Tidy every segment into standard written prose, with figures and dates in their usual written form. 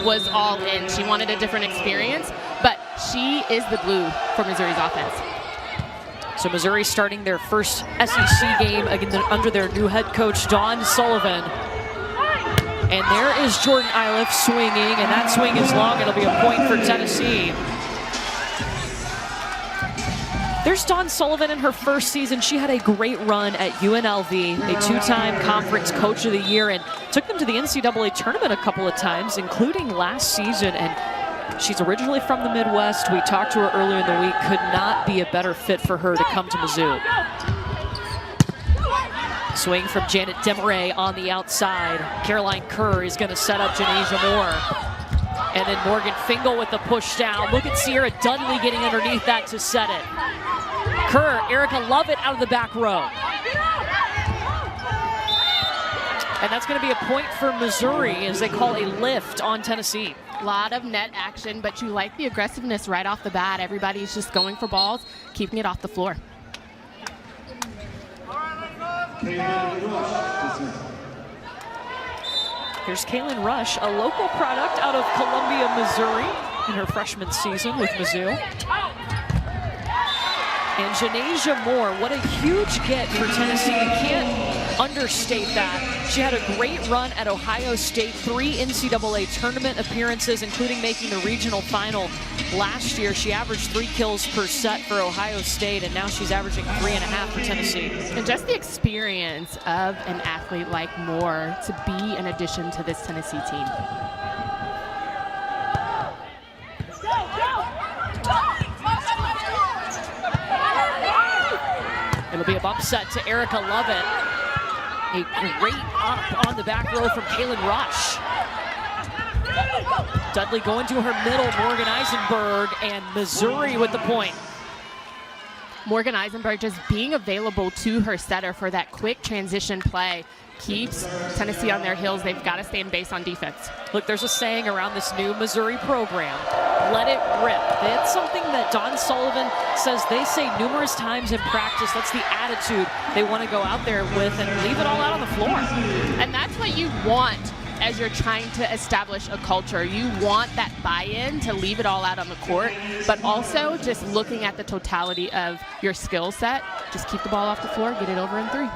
was all in. She wanted a different experience, but she is the glue for Missouri's offense. So Missouri starting their first SEC game again under their new head coach, Dawn Sullivan. And there is Jordan Iliff swinging, and that swing is long. It'll be a point for Tennessee. There's Dawn Sullivan in her first season. She had a great run at UNLV, a two-time conference coach of the year, and took them to the NCAA tournament a couple of times, including last season. And she's originally from the Midwest. We talked to her earlier in the week. Could not be a better fit for her to come to Mizzou. Swing from Janet Demaray on the outside. Caroline Kerr is going to set up Janasia Moore. And then Morgan Fingal with the push down. Look at Sierra Dudley getting underneath that to set it. Kerr, Erica Lovett out of the back row. And that's going to be a point for Missouri as they call a lift on Tennessee. A lot of net action, but you like the aggressiveness right off the bat. Everybody's just going for balls, keeping it off the floor. Here's Kaylin Rush, a local product out of Columbia, Missouri, in her freshman season with Mizzou. And Janasia Moore, what a huge get for Tennessee. You can't understate that. She had a great run at Ohio State, 3 NCAA tournament appearances, including making the regional final last year. She averaged 3 kills per set for Ohio State, and now she's averaging 3.5 for Tennessee. And just the experience of an athlete like Moore to be an addition to this Tennessee team. It'll be a bump set to Erica Lovett. A great up on the back row from Kaylin Rush. Dudley going to her middle, Morgan Eisenberg, and Missouri with the point. Morgan Eisenberg just being available to her setter for that quick transition play keeps Tennessee on their heels. They've got to stay in base on defense. Look, there's a saying around this new Missouri program, let it rip. That's something that Dawn Sullivan says they say numerous times in practice. That's the attitude they want to go out there with and leave it all out on the floor. And that's what you want as you're trying to establish a culture. You want that buy-in to leave it all out on the court, but also just looking at the totality of your skill set. Just keep the ball off the floor, get it over in 3.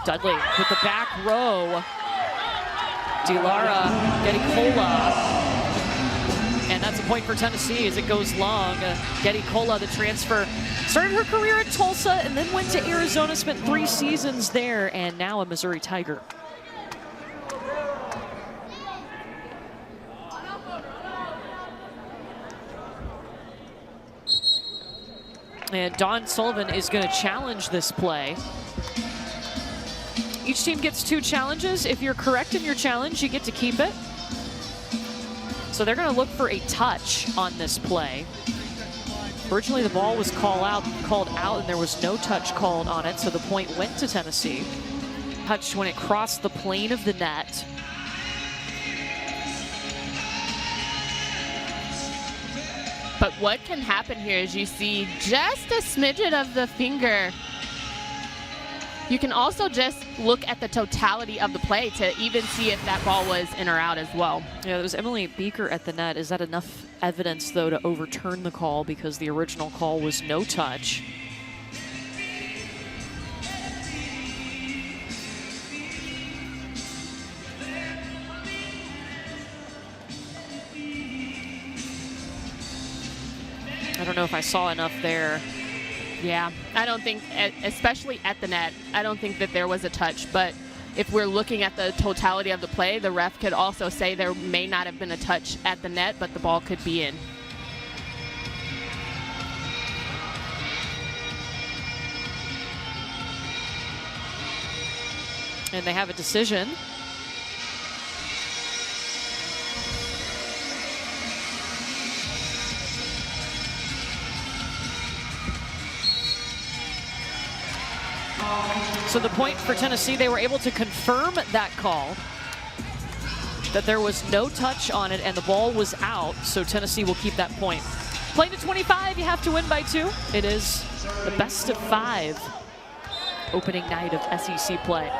Dudley with the back row. DeLara Getty-Cola. And that's a point for Tennessee as it goes long. Getty-Cola, the transfer, started her career at Tulsa and then went to Arizona, spent 3 seasons there, and now a Missouri Tiger. And Dawn Sullivan is going to challenge this play. Each team gets 2 challenges. If you're correct in your challenge, you get to keep it. So they're going to look for a touch on this play. Originally, the ball was called out, and there was no touch called on it, so the point went to Tennessee. Touched when it crossed the plane of the net. But what can happen here is you see just a smidget of the finger. You can also just look at the totality of the play to even see if that ball was in or out as well. Yeah, there was Emily Beaker at the net. Is that enough evidence, though, to overturn the call because the original call was no touch? I don't know if I saw enough there. Yeah, I don't think, especially at the net, I don't think that there was a touch. But if we're looking at the totality of the play, the ref could also say there may not have been a touch at the net, but the ball could be in. And they have a decision. So the point for Tennessee, they were able to confirm that call, that there was no touch on it and the ball was out, so Tennessee will keep that point. Playing to 25, you have to win by 2. It is the best of 5 opening night of SEC play.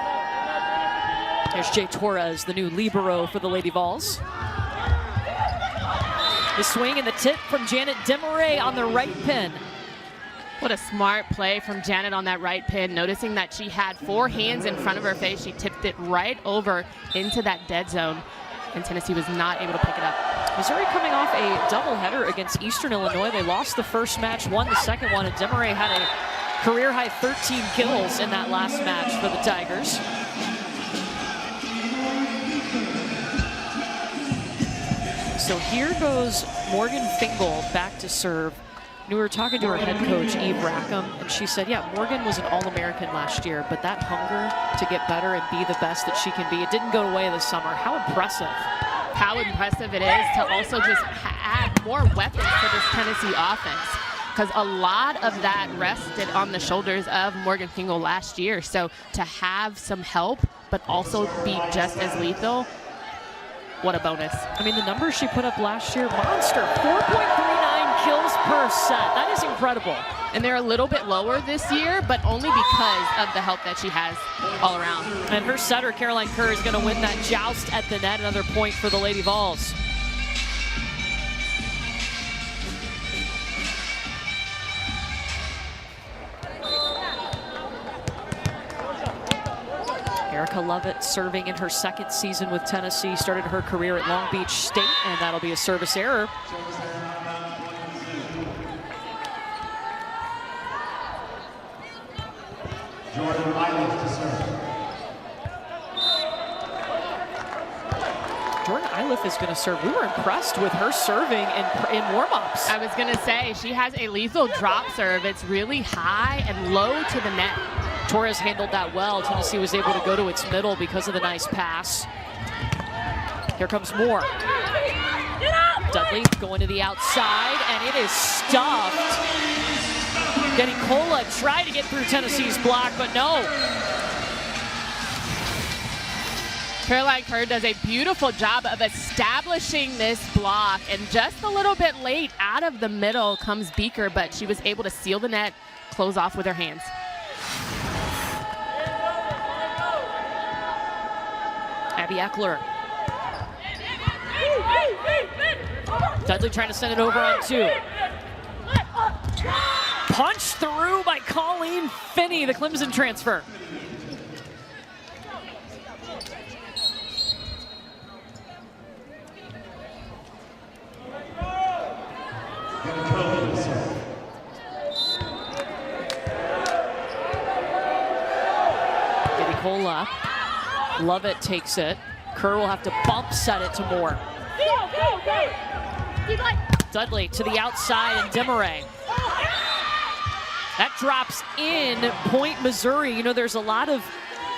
There's Jay Torres, the new libero for the Lady Vols. The swing and the tip from Janet Demaray on the right pin. What a smart play from Janet on that right pin, noticing that she had 4 hands in front of her face. She tipped it right over into that dead zone, and Tennessee was not able to pick it up. Missouri coming off a doubleheader against Eastern Illinois. They lost the first match, won the second one, and Demaray had a career-high 13 kills in that last match for the Tigers. So here goes Morgan Fingal back to serve. We were talking to her head coach, Eve Rackham, and she said, yeah, Morgan was an All-American last year, but that hunger to get better and be the best that she can be, it didn't go away this summer. How impressive. How impressive it is to also just add more weapons to this Tennessee offense, because a lot of that rested on the shoulders of Morgan Fingal last year. So to have some help, but also be just as lethal, what a bonus. I mean, the numbers she put up last year, monster, 4.39 kills per set. That is incredible. And they're a little bit lower this year, but only because of the help that she has all around. And her setter, Caroline Kerr, is going to win that joust at the net. Another point for the Lady Vols. Erica Lovett serving in her second season with Tennessee, started her career at Long Beach State, and that'll be a service error. Jordan Eilif to serve. Jordan Eilif is going to serve. We were impressed with her serving in warm-ups. I was going to say, she has a lethal drop serve. It's really high and low to the net. Torres handled that well. Tennessee was able to go to its middle because of the nice pass. Here comes Moore. Dudley going to the outside, and it is stuffed. Cola tried to get through Tennessee's block, but no. Caroline Kerr does a beautiful job of establishing this block, and just a little bit late out of the middle comes Beaker, but she was able to seal the net, close off with her hands. Abby Eckler. Dudley trying to send it over on 2. Punched through by Colleen Finney, the Clemson transfer. Cola. Lovett takes it. Kerr will have to bump set it to Moore. Dudley to the outside, and Demaray. That drops in, point Missouri. You know, there's a lot of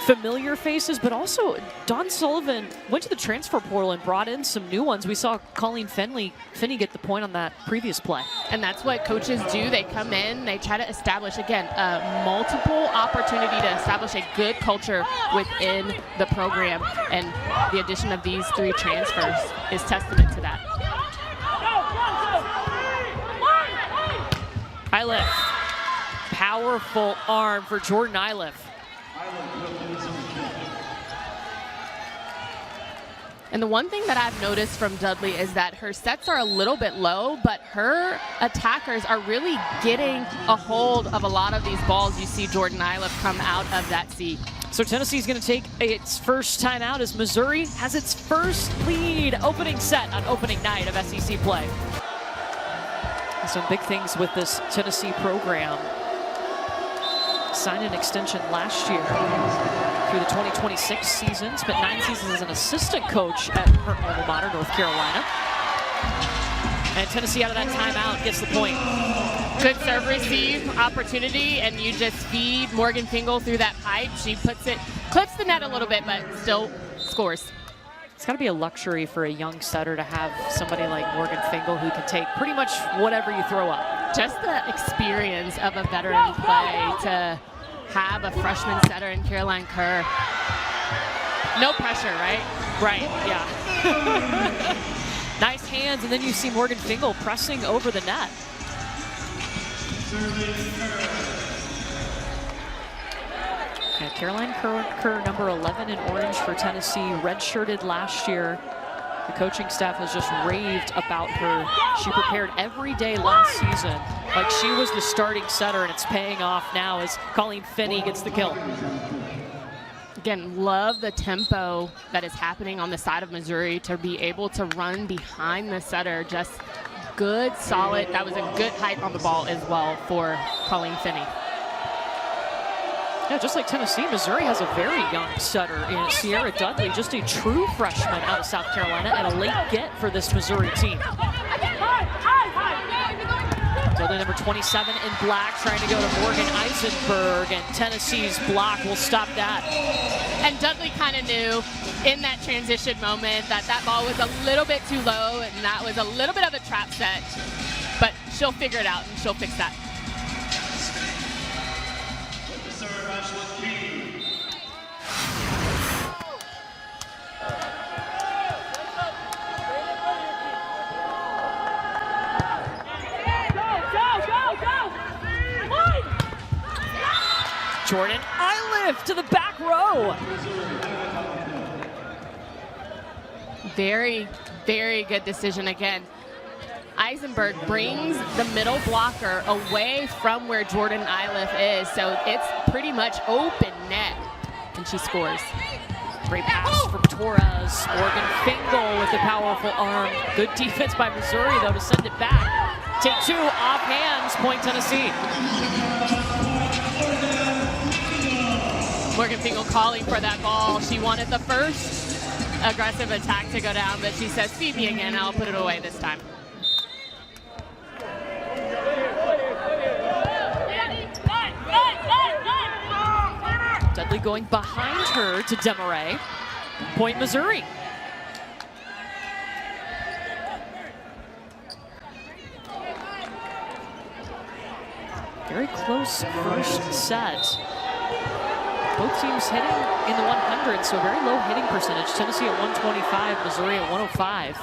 familiar faces, but also Dawn Sullivan went to the transfer portal and brought in some new ones. We saw Colleen Finney get the point on that previous play. And that's what coaches do. They come in, they try to establish, again, a multiple opportunity to establish a good culture within the program. And the addition of these 3 transfers is testament to that. Eilif. Powerful arm for Jordan Eilif. And the one thing that I've noticed from Dudley is that her sets are a little bit low, but her attackers are really getting a hold of a lot of these balls. You see Jordan Eilif come out of that seat. So Tennessee's going to take its first time out as Missouri has its first lead opening set on opening night of SEC play. Some big things with this Tennessee program. Signed an extension last year through the 2026 season. Spent 9 seasons as an assistant coach at her alma mater, North Carolina. And Tennessee out of that timeout gets the point. Good serve receive opportunity, and you just feed Morgan Fingal through that pipe. She puts it, clips the net a little bit, but still scores. It's got to be a luxury for a young setter to have somebody like Morgan Fingal who can take pretty much whatever you throw up. Just the experience of a veteran play to have a freshman setter in Caroline Kerr. No pressure, right? Right, yeah. Nice hands, and then you see Morgan Fingal pressing over the net. And Caroline Kerr, number 11 in orange for Tennessee, redshirted last year. The coaching staff has just raved about her. She prepared every day last season like she was the starting setter, and it's paying off now as Colleen Finney gets the kill. Again, love the tempo that is happening on the side of Missouri to be able to run behind the setter. Just good, solid. That was a good height on the ball as well for Colleen Finney. Yeah, just like Tennessee, Missouri has a very young setter in Sierra Dudley, just a true freshman out of South Carolina, and a late get for this Missouri team. Dudley, number 27 in black, trying to go to Morgan Eisenberg, and Tennessee's block will stop that. And Dudley kind of knew in that transition moment that that ball was a little bit too low, and that was a little bit of a trap set, but she'll figure it out and she'll fix that. Jordan Iliff to the back row. Very, very good decision again. Eisenberg brings the middle blocker away from where Jordan Iliff is, so it's pretty much open net, and she scores. Great pass from Torres. Morgan Fingal with the powerful arm. Good defense by Missouri, though, to send it back. Take two, off hands, point Tennessee. Morgan Fingal calling for that ball. She wanted the first aggressive attack to go down, but she says, feed me again, I'll put it away this time. Dudley going behind her to Demaray. Point Missouri. Very close first set. Both teams hitting in the 100s, so a very low hitting percentage. Tennessee at 125, Missouri at 105.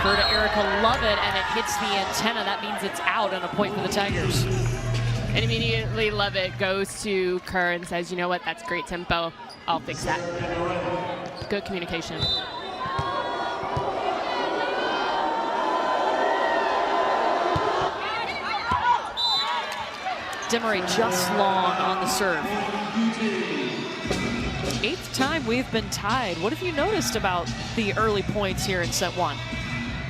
Throw to Erica Lovett, and it hits the antenna. That means it's out and a point for the Tigers. And immediately Lovett goes to Kerr and says, you know what, that's great tempo. I'll fix that. Good communication. Demaray just long on the serve. 8th time we've been tied. What have you noticed about the early points here in set one?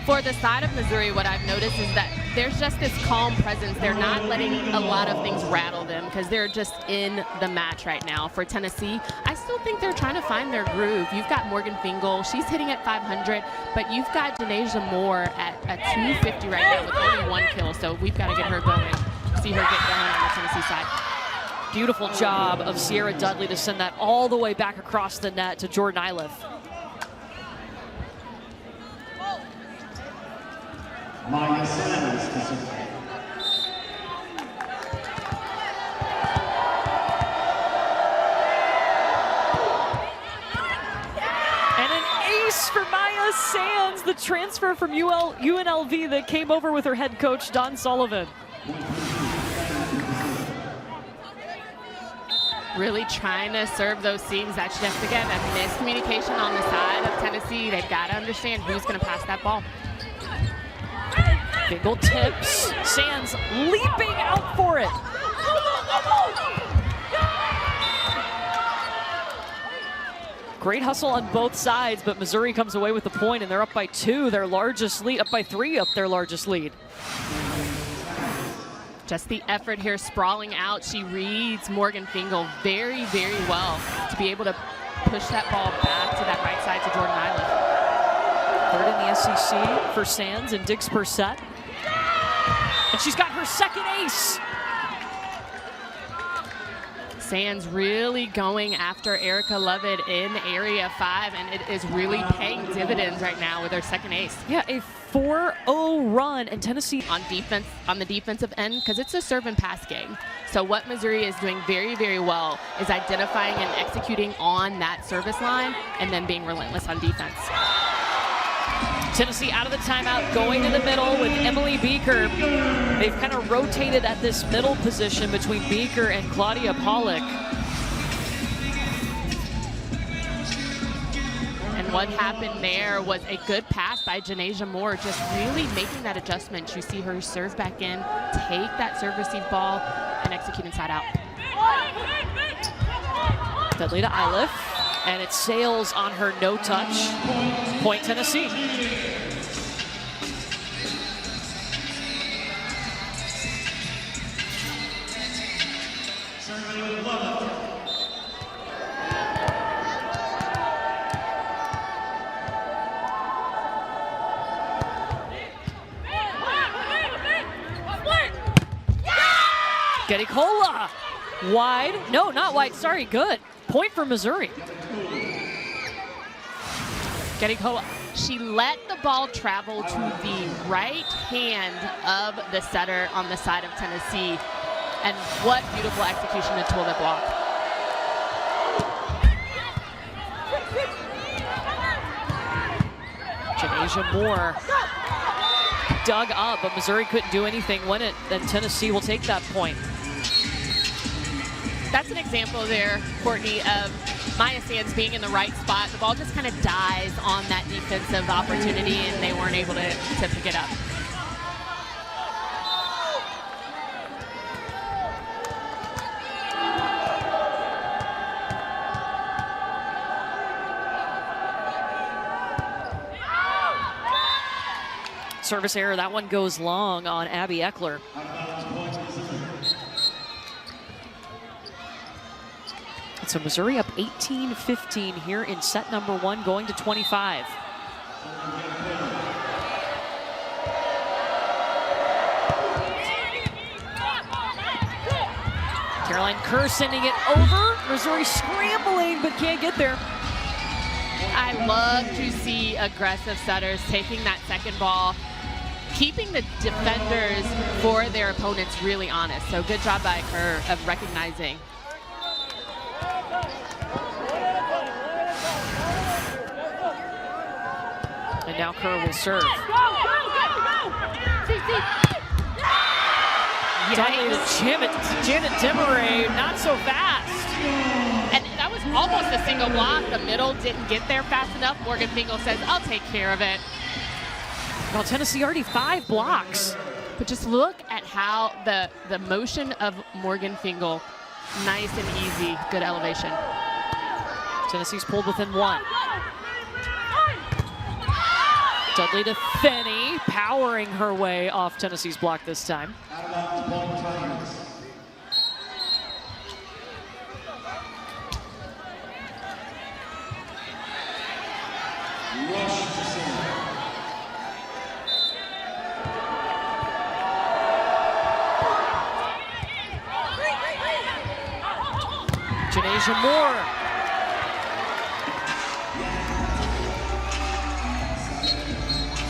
For the side of Missouri, what I've noticed is that there's just this calm presence. They're not letting a lot of things rattle them because they're just in the match right now. For Tennessee, I still think they're trying to find their groove. You've got Morgan Fingal. She's hitting at 500, but you've got Denasia Moore at 250 right now with only 1 kill, so we've got to get her going. See her get going on the Tennessee side. Beautiful job of Sierra Dudley to send that all the way back across the net to Jordan Iliff. Maya Sanders to serve. And an ace for Maya Sands, the transfer from UNLV that came over with her head coach, Don Sullivan. Really trying to serve those seams. That's just, again, a miscommunication on the side of Tennessee. They've got to understand who's going to pass that ball. Fingal tips. Sands leaping out for it. Great hustle on both sides, but Missouri comes away with the point, and they're up by 2, their largest lead, up by 3, up their largest lead. Just the effort here, sprawling out. She reads Morgan Fingal very, very well to be able to push that ball back to that right side to Jordan Iliff. 3rd in the SEC for Sands in digs per set. And she's got her 2nd ace. Sands really going after Erica Lovett in area 5, and it is really paying dividends right now with her 2nd ace. Yeah, a 4-0 run, and Tennessee on defense, on the defensive end, because it's a serve and pass game. So what Missouri is doing very, very well is identifying and executing on that service line and then being relentless on defense. Tennessee out of the timeout, going to the middle with Emily Beeker. They've kind of rotated at this middle position between Beeker and Claudia Pollock. And what happened there was a good pass by Janasia Moore, just really making that adjustment. You see her serve back in, take that serve receive ball, and execute inside out. Dudley to Iliff, and it sails on her no touch. Point Tennessee. Getty-Cola, wide, no, not wide, sorry, good. Point for Missouri. Getty-Cola, she let the ball travel to the right hand of the setter on the side of Tennessee. And what beautiful execution to tool the block. Janasia Moore dug up, but Missouri couldn't do anything when it, then Tennessee will take that point. That's an example there, Courtney, of Maya Sands being in the right spot. The ball just kind of dies on that defensive opportunity, and they weren't able to pick it up. Service error, that one goes long on Abby Eckler. So Missouri up 18-15 here in set number 1, going to 25. Caroline Kerr sending it over. Missouri scrambling, but can't get there. I love to see aggressive setters taking that second ball, keeping the defenders for their opponents really honest. So good job by Kerr of recognizing. And now Kerr will serve. Janet Demeray, not so fast. And that was almost a single block. The middle didn't get there fast enough. Morgan Fingal says, I'll take care of it. Well, Tennessee already 5 blocks. But just look at how the motion of Morgan Fingal, nice and easy, good elevation. Tennessee's pulled within 1. Dudley to Finney, powering her way off Tennessee's block this time. Janasia Moore.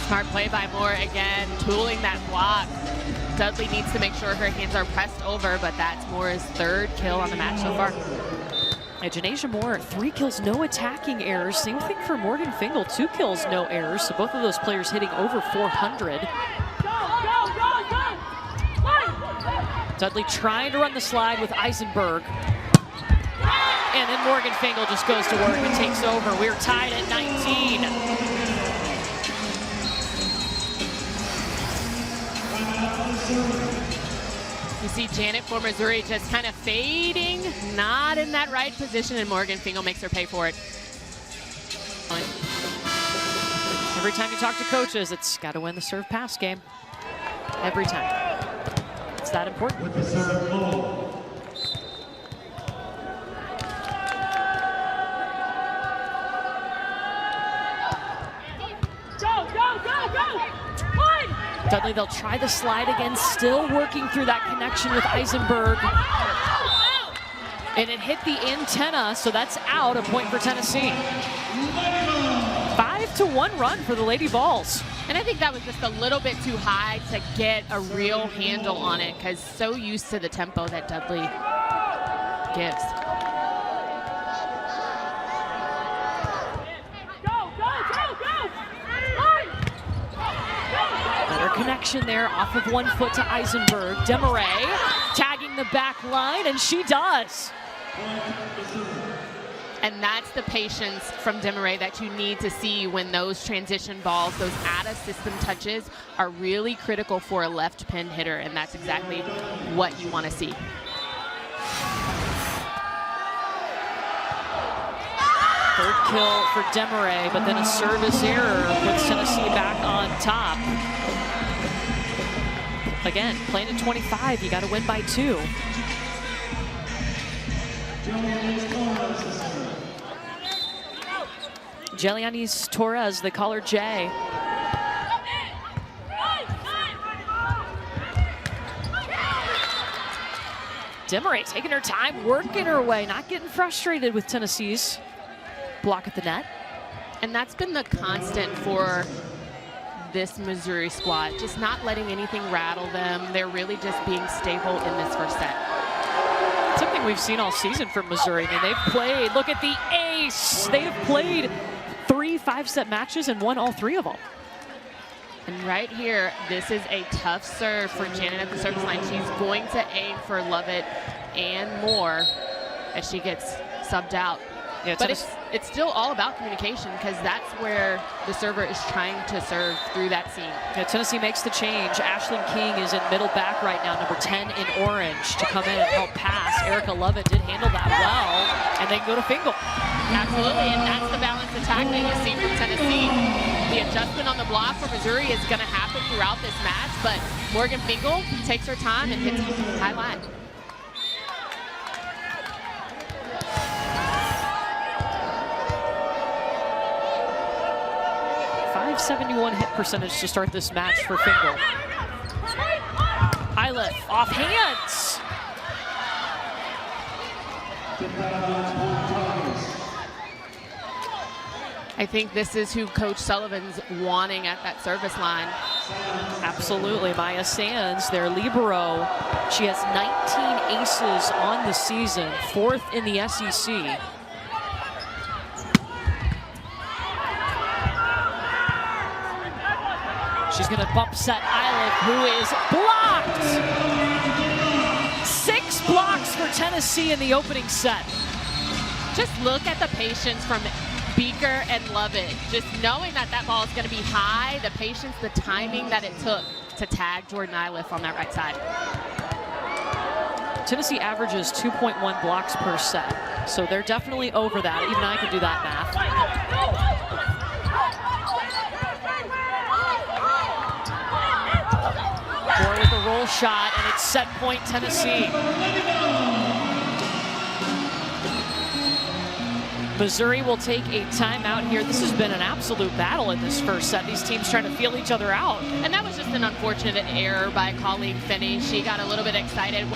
Smart play by Moore again, tooling that block. Dudley needs to make sure her hands are pressed over, but that's Moore's 3rd kill on the match so far. And Janasia Moore, 3 kills, no attacking errors. Same thing for Morgan Fingal, 2 kills, no errors. So both of those players hitting over 400. Dudley trying to run the slide with Eisenberg. And then Morgan Fingal just goes to work and takes over. We're tied at 19. You see Janet for Missouri just kind of fading, not in that right position, and Morgan Fingal makes her pay for it. Every time you talk to coaches, it's got to win the serve pass game. Every time. It's that important. With the serve ball. Dudley, they'll try the slide again, still working through that connection with Eisenberg. And it hit the antenna, so that's out, a point for Tennessee. 5-1 run for the Lady Vols. And I think that was just a little bit too high to get a real handle on it, because so used to the tempo that Dudley gives. action there off of 1 foot to Eisenberg. Demaray tagging the back line, and she does. And that's the patience from Demaray that you need to see when those transition balls, those out-of-system touches are really critical for a left pin hitter, and that's exactly what you want to see. Third kill for Demaray, but then a service error puts Tennessee back on top. Again, playing at 25, you got to win by 2. Jelianis Torres, the caller J. Demaray taking her time, working her way, not getting frustrated with Tennessee's block at the net. And that's been the constant for this Missouri squad, just not letting anything rattle them. They're really just being stable in this first set. Something we've seen all season from Missouri. I mean, they've played, look at the ace. They have played 3 5-set matches and won all 3 of them. And right here, this is a tough serve for Janet at the service line. She's going to aim for Lovett and more as she gets subbed out. Yeah, but it's still all about communication, because that's where the server is trying to serve through that seam. Yeah, Tennessee makes the change. Ashlyn King is in middle back right now, number 10 in orange, to come in and help pass. Erica Lovett did handle that well, and they can go to Fingal. Absolutely, and that's the balanced attack that you see from Tennessee. The adjustment on the block for Missouri is going to happen throughout this match, but Morgan Fingal takes her time and hits high line. 571 hit percentage to start this match for Fingal. Eiliff off hands. I think this is who Coach Sullivan's wanting at that service line. Absolutely. Maya Sands, their libero. She has 19 aces on the season, 4th in the SEC. She's going to bump set Eiliff, who is blocked. 6 blocks for Tennessee in the opening set. Just look at the patience from Beaker and Lovett. Just knowing that that ball is going to be high, the patience, the timing that it took to tag Jordan Eiliff on that right side. Tennessee averages 2.1 blocks per set, so they're definitely over that. Even I can do that math. Moore with a roll shot, and it's set point Tennessee. Missouri will take a timeout here. This has been an absolute battle in this first set. These teams trying to feel each other out. And that was just an unfortunate error by Colleen Finney. She got a little bit excited.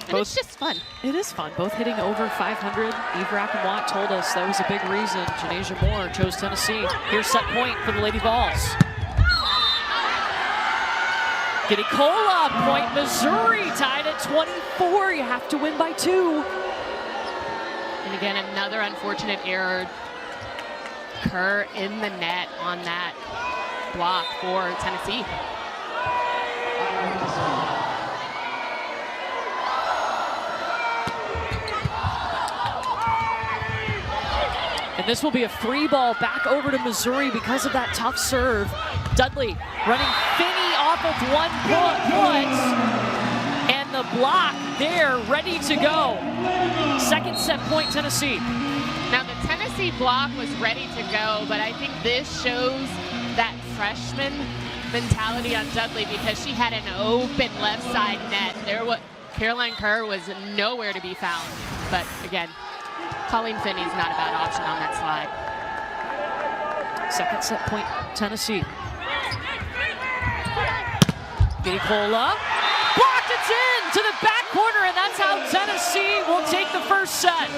And it's just fun. It is fun. Both hitting over 500. Eve Rackenwatt told us that was a big reason Janasia Moore chose Tennessee. Here's set point for the Lady Vols. Giddy Cola, point Missouri, tied at 24. You have to win by 2. And again, another unfortunate error. Kerr in the net on that block for Tennessee. And this will be a free ball back over to Missouri because of that tough serve. Dudley running Finney off of 1 foot. And the block there, ready to go. Second set point, Tennessee. Now the Tennessee block was ready to go, but I think this shows that freshman mentality on Dudley, because she had an open left side net. Caroline Kerr was nowhere to be found. But again, Colleen Finney's not a bad option on that slide. Second set point, Tennessee. Giddy Cola. Blocked it in to the back corner, and that's how Tennessee will take the first set.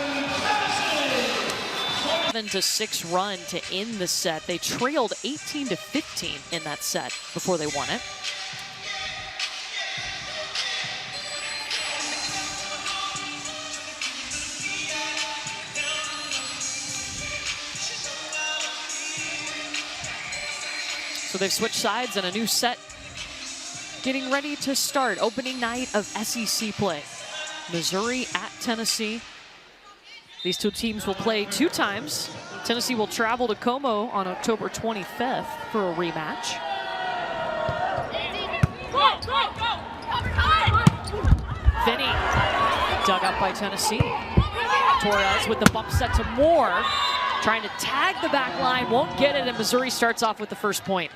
7-6 run to end the set. They trailed 18-15 in that set before they won it. So they've switched sides and a new set getting ready to start. Opening night of SEC play. Missouri at Tennessee. These two teams will play 2 times. Tennessee will travel to Como on October 25th for a rematch. Finney dug up by Tennessee. Torres with the bump set to Moore. Trying to tag the back line, won't get it, and Missouri starts off with the first point.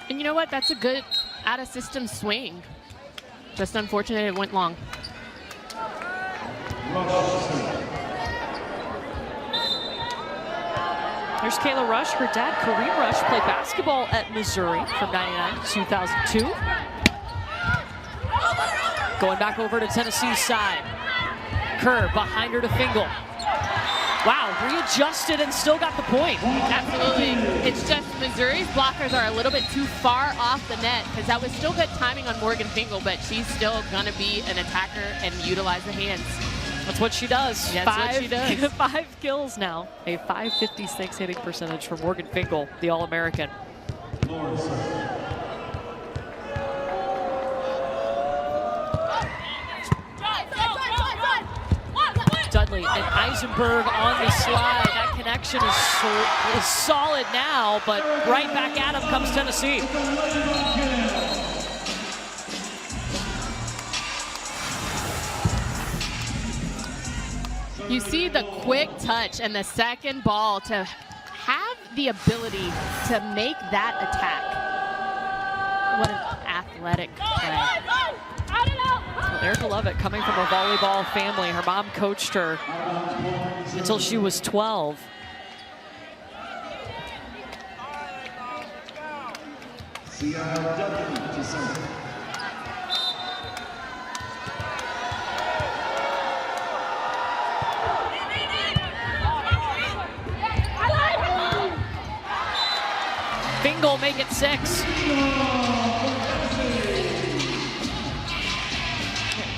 And you know what? That's a good out-of-system swing. Just unfortunate it went long. There's Kayla Rush. Her dad, Kareem Rush, played basketball at Missouri from 99 to 2002. Going back over to Tennessee's side. Kerr behind her to Fingal. Wow, readjusted and still got the point. Absolutely. It's just Missouri's blockers are a little bit too far off the net, because that was still good timing on Morgan Fingal, but she's still going to be an attacker and utilize the hands. That's what she does. That's what she does. 5 kills now. A .556 hitting percentage for Morgan Fingal, the All-American. Dudley and Eisenberg on the slide. That connection is solid now, but right back at him comes Tennessee. You see the quick touch and the second ball to have the ability to make that attack. What an athletic play. Erica Lovett coming from a volleyball family. Her mom coached her until she was 12. Fingal make it 6.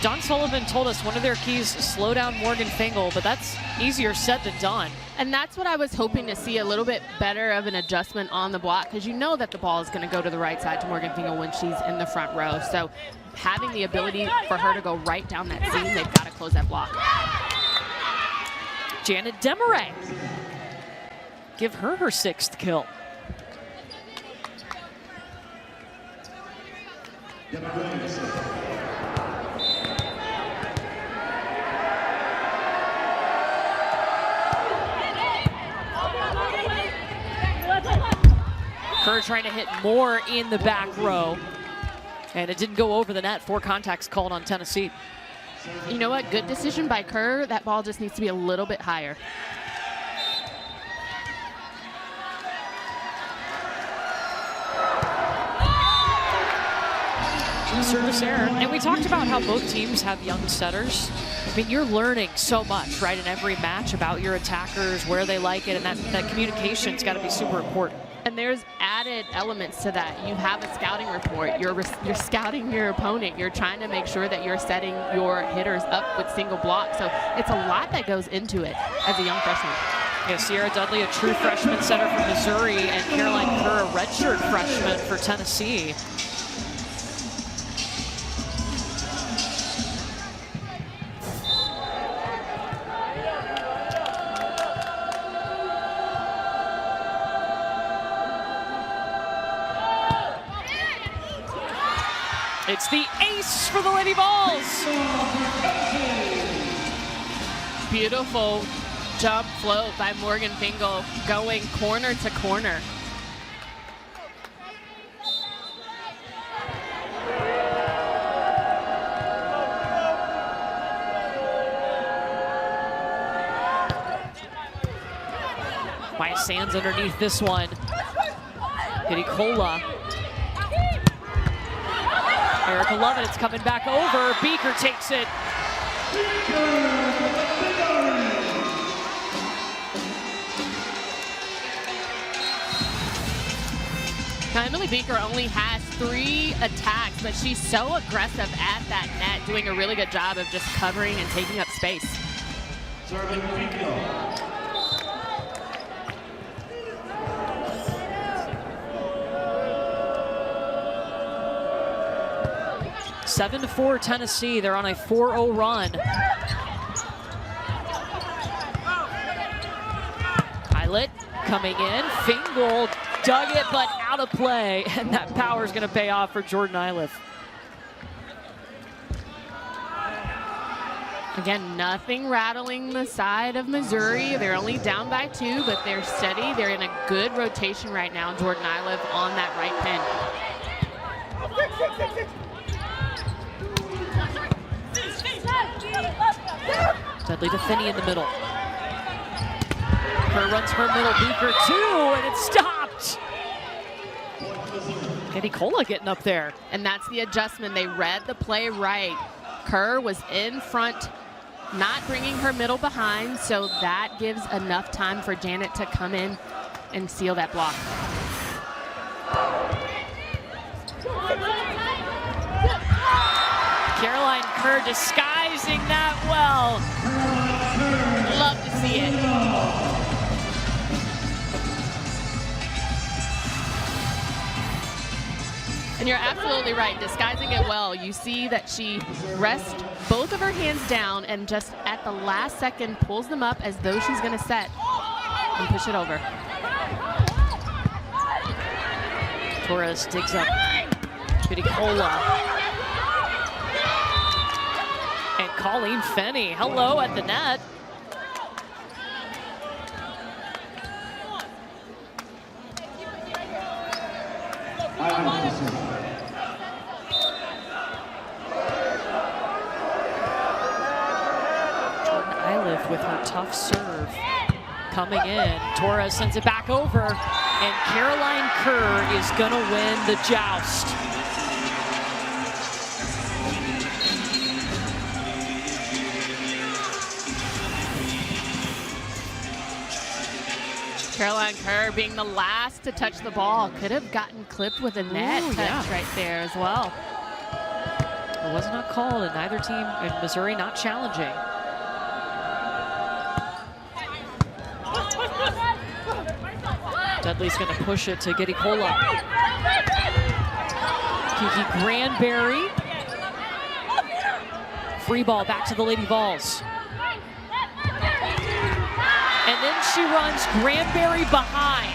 Don Sullivan told us one of their keys is slow down Morgan Fingal, but that's easier said than done. And that's what I was hoping to see, a little bit better of an adjustment on the block, because you know that the ball is going to go to the right side to Morgan Fingal when she's in the front row. So having the ability for her to go right down that seam, they've got to close that block. Janet Demaray. Give her 6th kill. Kerr trying to hit more in the back row. And it didn't go over the net. 4 contacts called on Tennessee. You know what? Good decision by Kerr. That ball just needs to be a little bit higher. Service error. And we talked about how both teams have young setters. I mean, you're learning so much, right, in every match about your attackers, where they like it, and that communication's got to be super important. And there's added elements to that. You have a scouting report. You're scouting your opponent. You're trying to make sure that you're setting your hitters up with single blocks. So it's a lot that goes into it as a young freshman. Yeah, Sierra Dudley, a true freshman setter from Missouri, and Caroline Kerr, a redshirt freshman for Tennessee. It's the ace for the Lady Vols. Beautiful jump float by Morgan Fingal, going corner to corner. Maya Sands underneath this one. Hidikola. Erica Lovett, it's coming back over. Beaker takes it. Now, Emily Beaker only has 3 attacks, but she's so aggressive at that net, doing a really good job of just covering and taking up space. Serving Fingal. 7-4 Tennessee. They're on a 4-0 run. Pilot coming in. Fingal dug it, but out of play. And that power is going to pay off for Jordan Iliff. Again, nothing rattling the side of Missouri. They're only down by 2, but they're steady. They're in a good rotation right now. Jordan Iliff on that right pin. Dudley to Finney in the middle. Kerr runs her middle, Beaker 2, and it's stopped. Katie Cola getting up there. And that's the adjustment. They read the play right. Kerr was in front, not bringing her middle behind, so that gives enough time for Janet to come in and seal that block. Caroline Kerr disguising that well. Love to see it. And you're absolutely right, disguising it well. You see that she rests both of her hands down and just at the last second pulls them up as though she's going to set and push it over. Torres digs up Piticola. And Colleen Finney, hello at the net. Jordan Iliff with her tough serve coming in. Torres sends it back over, and Caroline Kerr is gonna win the joust. Caroline Kerr being the last to touch the ball. Could have gotten clipped with a net touch right there as well. It was not called, and neither team in Missouri not challenging. Dudley's going to push it to Giddy Cola. Kiki Granberry. Free ball back to the Lady Vols. And then she runs Granberry behind.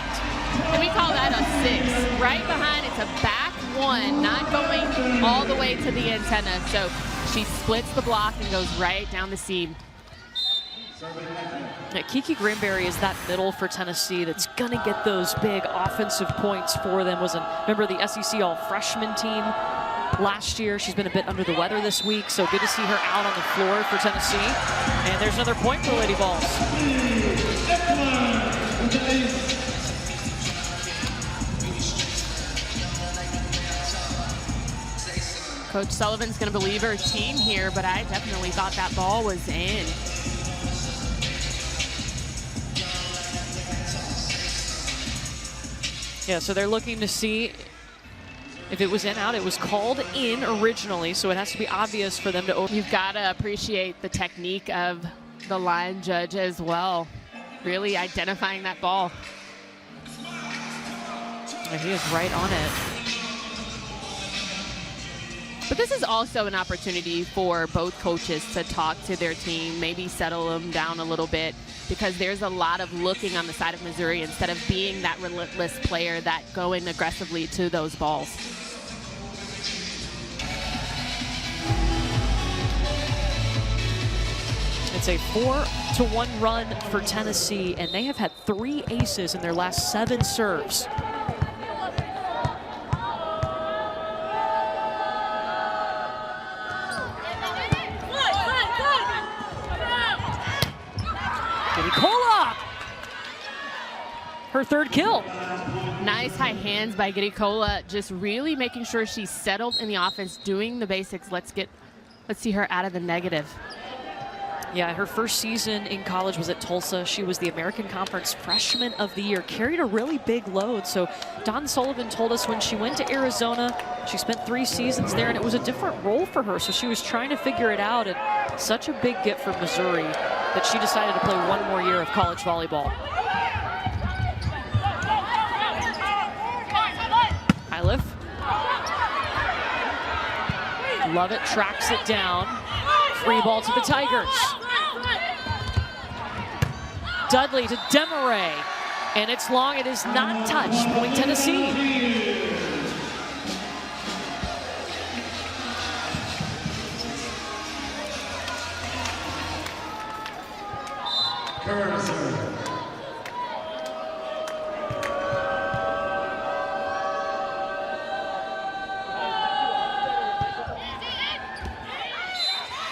And we call that a 6. Right behind, it's a back 1, not going all the way to the antenna. So she splits the block and goes right down the seam. Yeah, Kiki Granberry is that middle for Tennessee that's going to get those big offensive points for them. Was a member of the SEC All-Freshman team last year. She's been a bit under the weather this week, so good to see her out on the floor for Tennessee. And there's another point for Lady Vols. Coach Sullivan's going to believe her team here, but I definitely thought that ball was in. Yeah, so they're looking to see if it was in, out. It was called in originally, so it has to be obvious for them to open. You've got to appreciate the technique of the line judge as well. Really identifying that ball. And he is right on it. But this is also an opportunity for both coaches to talk to their team, maybe settle them down a little bit, because there's a lot of looking on the side of Missouri instead of being that relentless player that going aggressively to those balls. It's a 4-1 run for Tennessee, and they have had 3 aces in their last 7 serves. Cola! Her 3rd kill. Nice high hands by Giddy Cola, just really making sure she's settled in the offense, doing the basics. Let's see her out of the negative. Yeah, her first season in college was at Tulsa. She was the American Conference Freshman of the Year, carried a really big load. So Don Sullivan told us when she went to Arizona, she spent 3 seasons there, and it was a different role for her. So she was trying to figure it out, and such a big get for Missouri that she decided to play 1 more year of college volleyball. Iliff. Lovett tracks it down. Free ball to the Tigers. Dudley to Demaray. And it's long, it is not touched. Point Tennessee.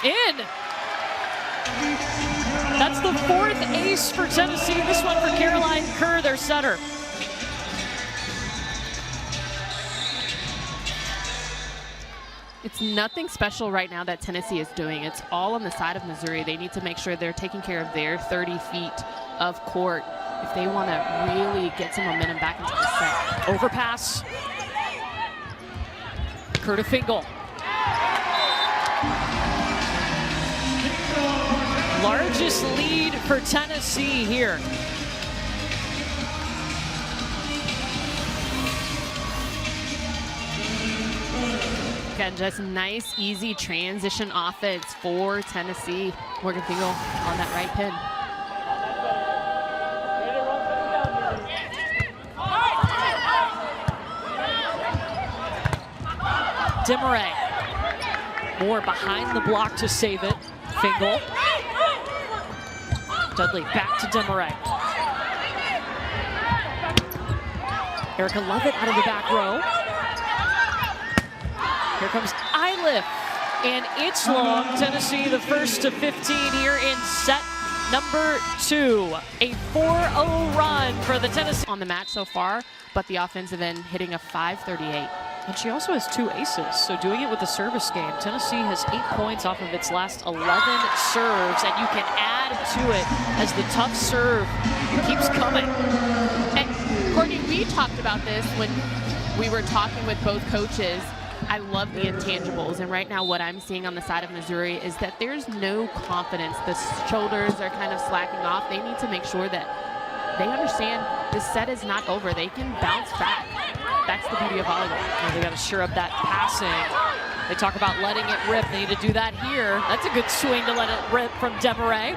In. That's the 4th ace for Tennessee. This one for Caroline Kerr, their setter. It's nothing special right now that Tennessee is doing. It's all on the side of Missouri. They need to make sure they're taking care of their 30 feet of court if they want to really get some momentum back into the set. Overpass. Kerr to Fingal. Largest lead for Tennessee here. Again, just nice, easy transition offense for Tennessee. Morgan Fingal on that right pin. Demaray. Moore behind the block to save it. Fingal. Dudley back to Demaray. Erica Lovett out of the back row. Here comes Iliff, and it's long. Tennessee the first to 15 here in set number 2. A 4-0 run for the Tennessee. On the match so far, but the offensive end hitting a 538. And she also has 2 aces, so doing it with the service game. Tennessee has 8 points off of its last 11 serves, and you can add to it as the tough serve keeps coming. And Courtney, we talked about this when we were talking with both coaches. I love the intangibles, and right now what I'm seeing on the side of Missouri is that there's no confidence. The shoulders are kind of slacking off. They need to make sure that they understand this set is not over. They can bounce back. That's the beauty of volleyball. And they got to shore up that passing. They talk about letting it rip. They need to do that here. That's a good swing to let it rip from Demaray.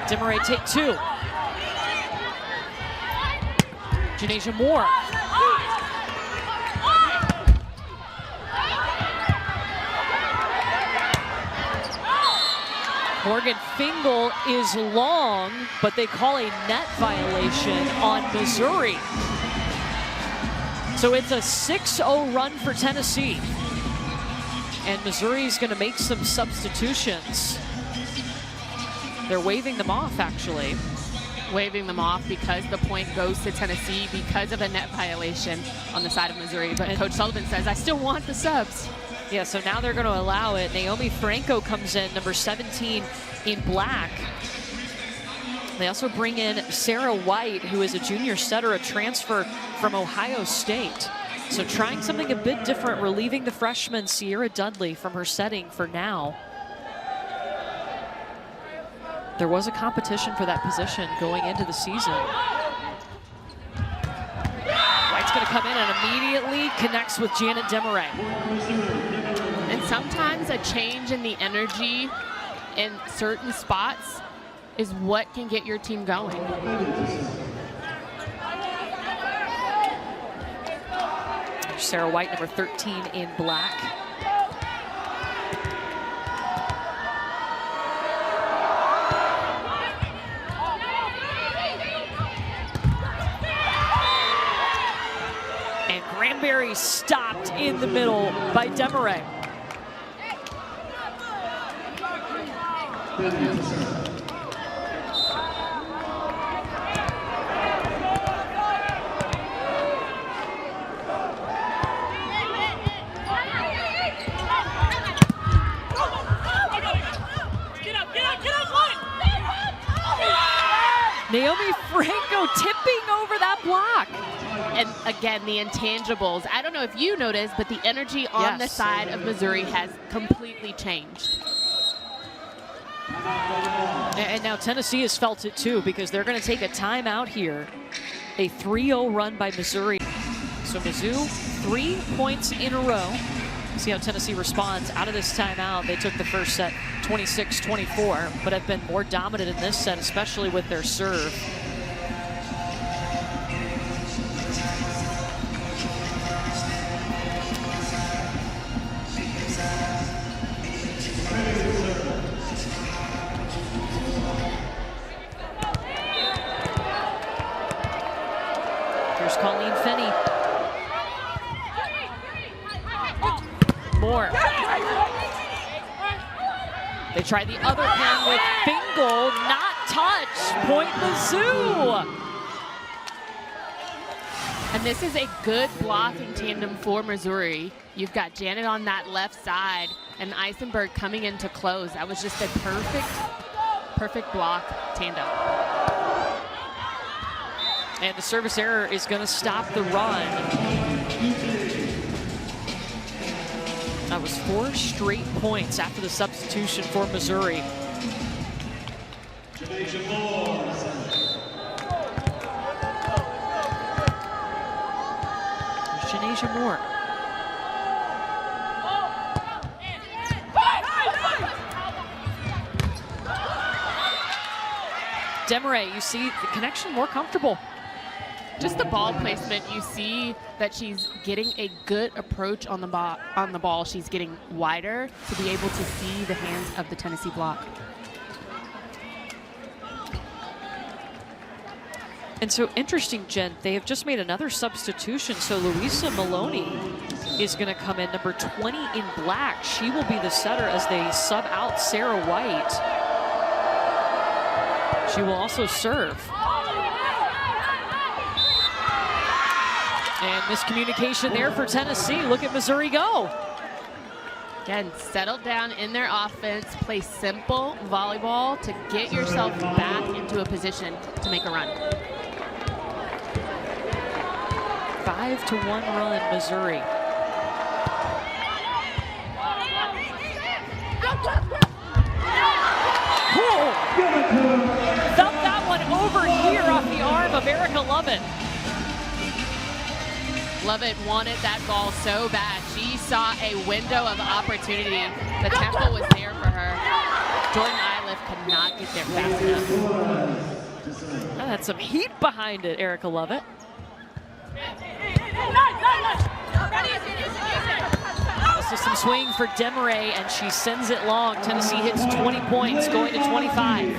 Demaray take 2. Janasia Moore. Morgan Fingal is long, but they call a net violation on Missouri. So it's a 6-0 run for Tennessee. And Missouri's going to make some substitutions. They're waving them off, actually. Waving them off because the point goes to Tennessee because of a net violation on the side of Missouri. But Coach Sullivan says, I still want the subs. Yeah, so now they're going to allow it. Naomi Franco comes in, number 17 in black. They also bring in Sarah White, who is a junior setter, a transfer from Ohio State. So trying something a bit different, relieving the freshman Sierra Dudley from her setting for now. There was a competition for that position going into the season. White's going to come in and immediately connects with Janet Demaray. And sometimes a change in the energy in certain spots is what can get your team going. Sarah White, number 13 in black. And Granberry stopped in the middle by Demaray. Naomi Franco tipping over that block. And again, the intangibles. I don't know if you noticed, but the energy on the side of Missouri has completely changed. And now Tennessee has felt it too, because they're going to take a timeout here. A 3-0 run by Missouri. So Mizzou, 3 points in a row. See how Tennessee responds out of this timeout. They took the first set 26-24, but have been more dominant in this set, especially with their serve. Here's Colleen Finney. Moore. They try the other pin with Fingal, not touch. Point Mizzou. And this is a good blocking tandem for Missouri. You've got Janet on that left side and Eisenberg coming in to close. That was just a perfect block tandem. And the service error is going to stop the run. That was 4 straight points after the substitution for Missouri. There's Janasia Moore. Demaray, you see the connection more comfortable. Just the ball placement, you see that she's getting a good approach on the ball. She's getting wider to be able to see the hands of the Tennessee block. And so interesting, Jen, they have just made another substitution. So Louisa Maloney is going to come in, number 20 in black. She will be the setter as they sub out Sarah White. She will also serve. And miscommunication there for Tennessee. Look at Missouri go. Again, settle down in their offense, play simple volleyball to get yourself back into a position to make a run. 5-1 run, Missouri. Cool. Felt that one over here off the arm of Erica Lovett. Lovett wanted that ball so bad. She saw a window of opportunity. The tempo was there for her. Jordan Iliff could not get there fast enough. That had some heat behind it, Erica Lovett. System swing for Demaray, and she sends it long. Tennessee hits 20 points, going to 25.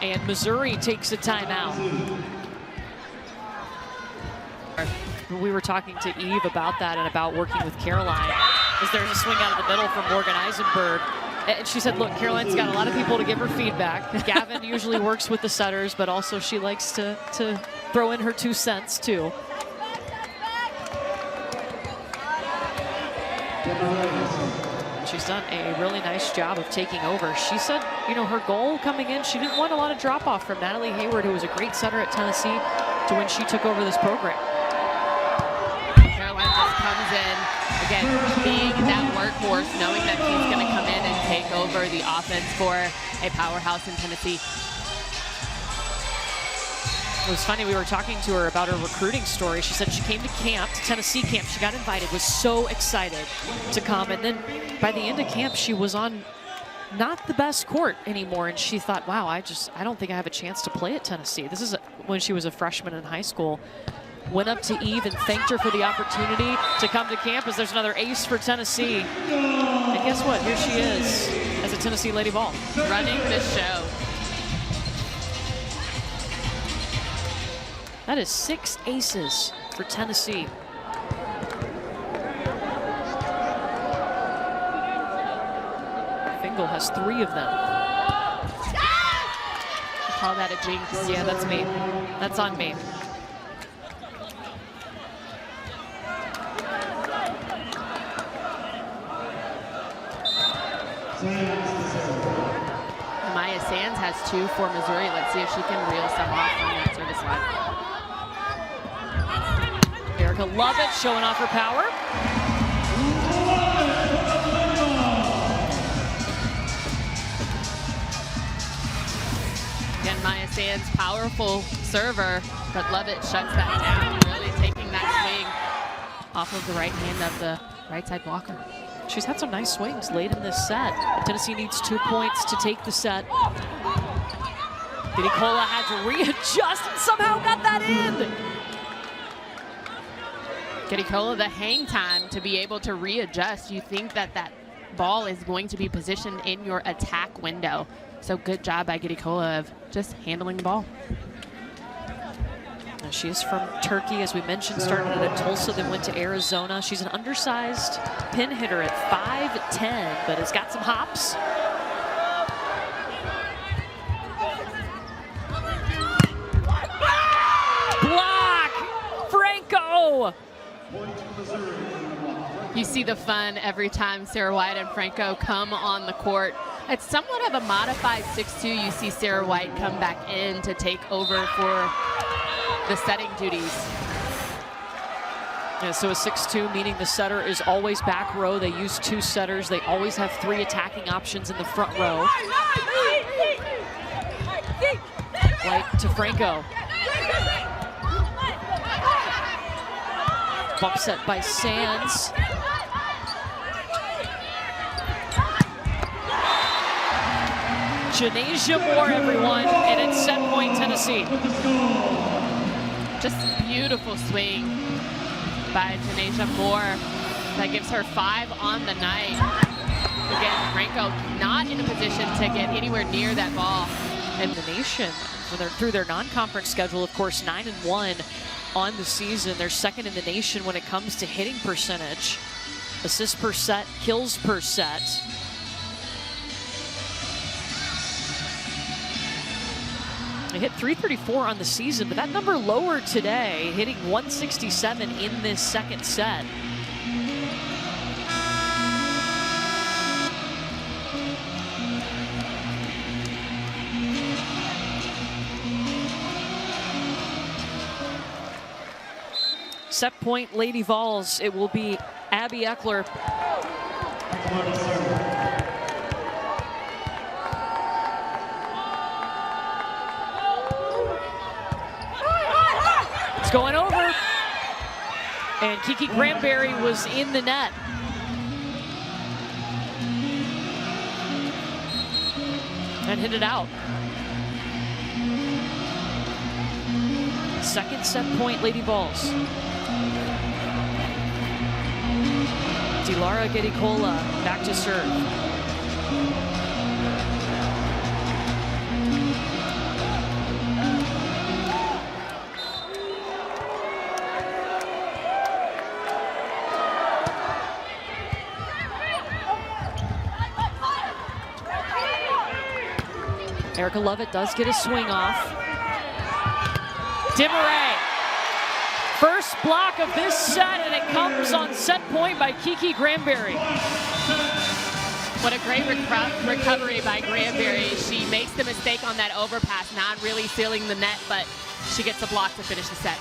And Missouri takes a timeout. We were talking to Eve about that and about working with Caroline, as there's a swing out of the middle from Morgan Eisenberg. And she said, look, Caroline's got a lot of people to give her feedback. Gavin usually works with the setters, but also she likes to throw in her 2 cents too. She's done a really nice job of taking over. She said, you know, her goal coming in, she didn't want a lot of drop off from Natalie Hayward, who was a great setter at Tennessee, to when she took over this program. Caroline just comes in, again, being that workhorse, knowing that she's going to come in and take over the offense for a powerhouse in Tennessee. It was funny, we were talking to her about her recruiting story. She said she came to camp, to Tennessee camp. She got invited, was so excited to come. And then by the end of camp, she was on not the best court anymore. And she thought, wow, I don't think I have a chance to play at Tennessee. This is when she was a freshman in high school. Went up to Eve and thanked her for the opportunity to come to campus. There's another ace for Tennessee. And guess what? Here she is as a Tennessee Lady Ball. Running the show. That is 6 aces for Tennessee. Fingal has 3 of them. Call that a jinx. Yeah, that's me. That's on me. Maya Sands has 2 for Missouri. Let's see if she can reel some off from that service line. Erica Lovett showing off her power. Again, Maya Sands, powerful server. But Lovett shuts that down, really taking that swing off of the right hand of the right side blocker. She's had some nice swings late in this set. Tennessee needs 2 points to take the set. Gedicola had to readjust and somehow got that in. Gedicola, the hang time to be able to readjust. You think that that ball is going to be positioned in your attack window. So good job by Gedicola of just handling the ball. And she is from Turkey, as we mentioned, started at Tulsa, then went to Arizona. She's an undersized pin hitter at 5'10", but has got some hops. Block! Franco! You see the fun every time Sarah White and Franco come on the court. It's somewhat of a modified 6'2". You see Sarah White come back in to take over for the setting duties. Yeah, so a 6'2", meaning the setter is always back row. They use 2 setters. They always have 3 attacking options in the front row. White to Franco. Bump set by Sands. Janasia Moore, everyone, and it's set point Tennessee. Just beautiful swing by Janasia Moore. That gives her 5 on the night. Again, Franco not in a position to get anywhere near that ball. And the nation, when they're through their non-conference schedule, of course, 9-1 on the season. They're second in the nation when it comes to hitting percentage. Assists per set, kills per set. They hit 334 on the season, but that number lowered today, hitting 167 in this second set. Set point, Lady Vols. It will be Abby Eckler. It's going over. And Kiki Granberry was in the net. And hit it out. Second set point, Lady Vols. Dilara Gedicola back to serve. Erica Lovett does get a swing off. Demaray. First block of this set, and it comes on set point by Kiki Granberry. What a great recovery by Granberry. She makes the mistake on that overpass, not really sealing the net, but she gets a block to finish the set.